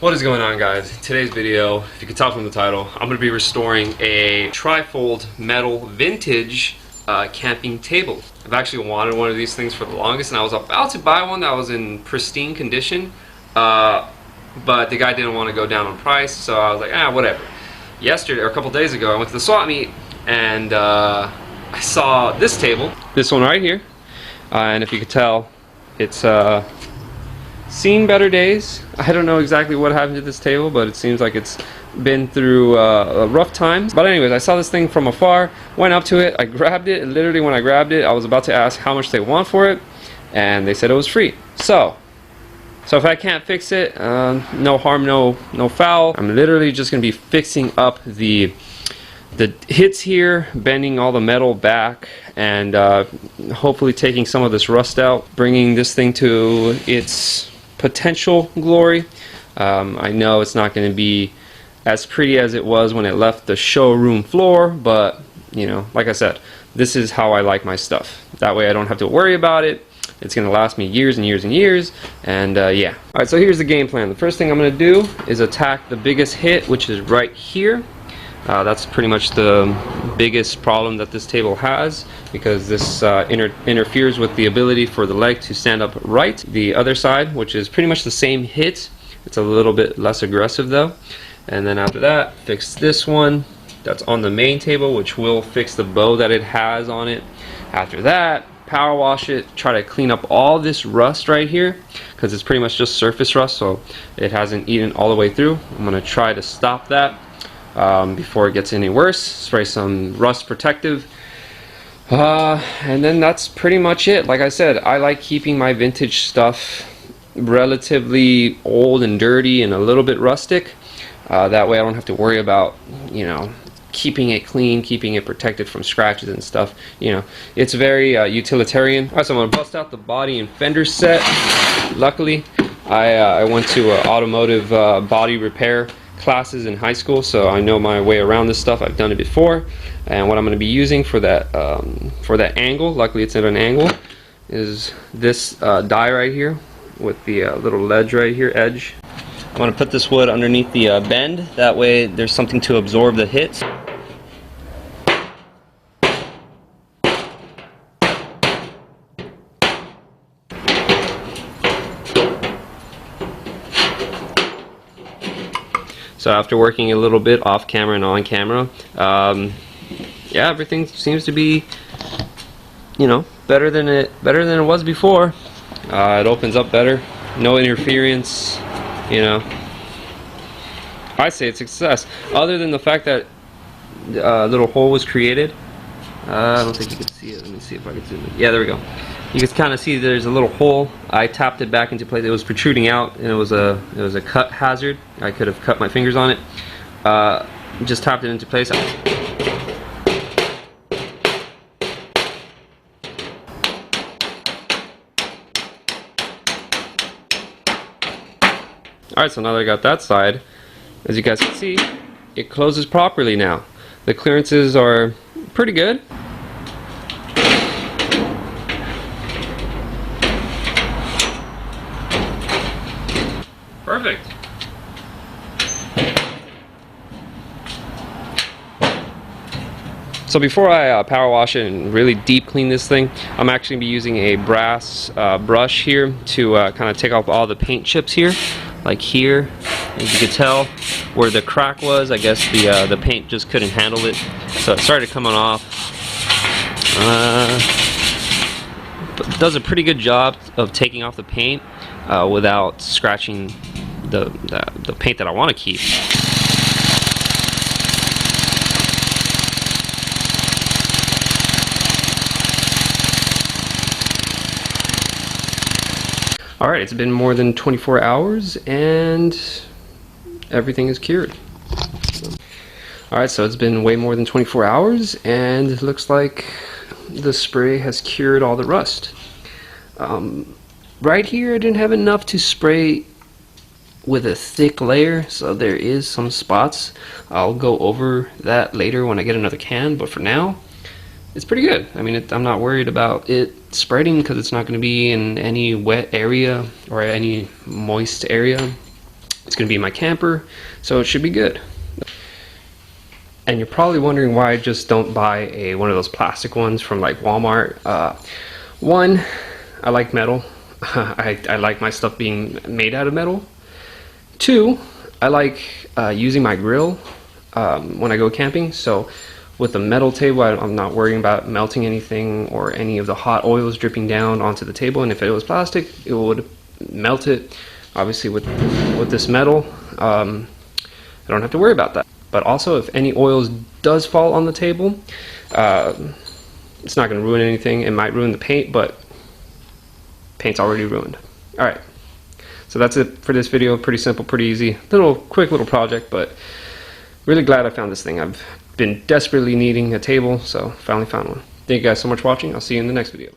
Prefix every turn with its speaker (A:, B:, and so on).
A: What is going on, guys? In today's video, if you can tell from the title, I'm going to be restoring a trifold metal vintage camping table. I've actually wanted one of these things for the longest, and I was about to buy one that was in pristine condition, but the guy didn't want to go down on price, so I was like, whatever. Yesterday, or a couple days ago, I went to the swap meet, and I saw this table, this one right here, and if you could tell, it's seen better days. I don't know exactly what happened to this table, but it seems like it's been through rough times. But anyways, I saw this thing from afar, went up to it, I grabbed it, and literally when I grabbed it, I was about to ask how much they want for it, and they said it was free. So if I can't fix it, no harm, no foul. I'm literally just gonna be fixing up the hits here, bending all the metal back, and hopefully taking some of this rust out, bringing this thing to its potential glory. I know it's not going to be as pretty as it was when it left the showroom floor, but you know, like I said, this is how I like my stuff. That way I don't have to worry about it. It's going to last me years and years and years, and yeah. Alright, so here's the game plan. The first thing I'm going to do is attack the biggest hit, which is right here. That's pretty much the biggest problem that this table has, because this interferes with the ability for the leg to stand up right. The other side, which is pretty much the same hit, it's a little bit less aggressive though. And then after that, fix this one that's on the main table, which will fix the bow that it has on it. After that, power wash it, try to clean up all this rust right here, because it's pretty much just surface rust, so it hasn't eaten all the way through. I'm going to try to stop that before it gets any worse. Spray some rust protective, and then that's pretty much it. Like I said, I like keeping my vintage stuff relatively old and dirty and a little bit rustic. That way I don't have to worry about, you know, keeping it clean, keeping it protected from scratches and stuff. You know, it's very utilitarian. Alright, so I'm going to bust out the body and fender set. Luckily, I went to automotive body repair classes in high school, so I know my way around this stuff. I've done it before, and what I'm going to be using for that angle, luckily it's at an angle, is this die right here with the little ledge right here, edge. I'm going to put this wood underneath the bend, that way there's something to absorb the hits. So after working a little bit off camera and on camera, yeah, everything seems to be, you know, better than it was before. It opens up better, no interference, you know. I say it's a success. Other than the fact that a little hole was created. I don't think you can see it. Let me see if I can zoom in. Yeah, there we go. You can kind of see there's a little hole. I tapped it back into place. It was protruding out, and it was a cut hazard. I could have cut my fingers on it. Just tapped it into place. Alright, so now that I got that side, as you guys can see, it closes properly now. The clearances are pretty good. Perfect. So before I power wash it and really deep clean this thing, I'm actually going to be using a brass brush here to kind of take off all the paint chips here, like here. As you can tell where the crack was, I guess the paint just couldn't handle it, so it started coming off. But does a pretty good job of taking off the paint without scratching the paint that I want to keep. Alright, it's been more than 24 hours and everything is cured. Alright, so it's been way more than 24 hours and it looks like the spray has cured all the rust. Right here I didn't have enough to spray with a thick layer, so there is some spots. I'll go over that later when I get another can, but for now it's pretty good. I mean, I'm not worried about it spreading because it's not going to be in any wet area or any moist area. It's going to be my camper, so it should be good. And you're probably wondering why I just don't buy one of those plastic ones from like Walmart. One, I like metal. I like my stuff being made out of metal. Two, I like using my grill when I go camping. So with the metal table, I'm not worrying about melting anything or any of the hot oils dripping down onto the table. And if it was plastic, it would melt it. Obviously with this metal, I don't have to worry about that. But also, if any oils does fall on the table, it's not going to ruin anything. It might ruin the paint, but paint's already ruined. All right, so that's it for this video. Pretty simple, pretty easy, quick little project, but really glad I found this thing. I've been desperately needing a table, so finally found one. Thank you guys so much for watching. I'll see you in the next video.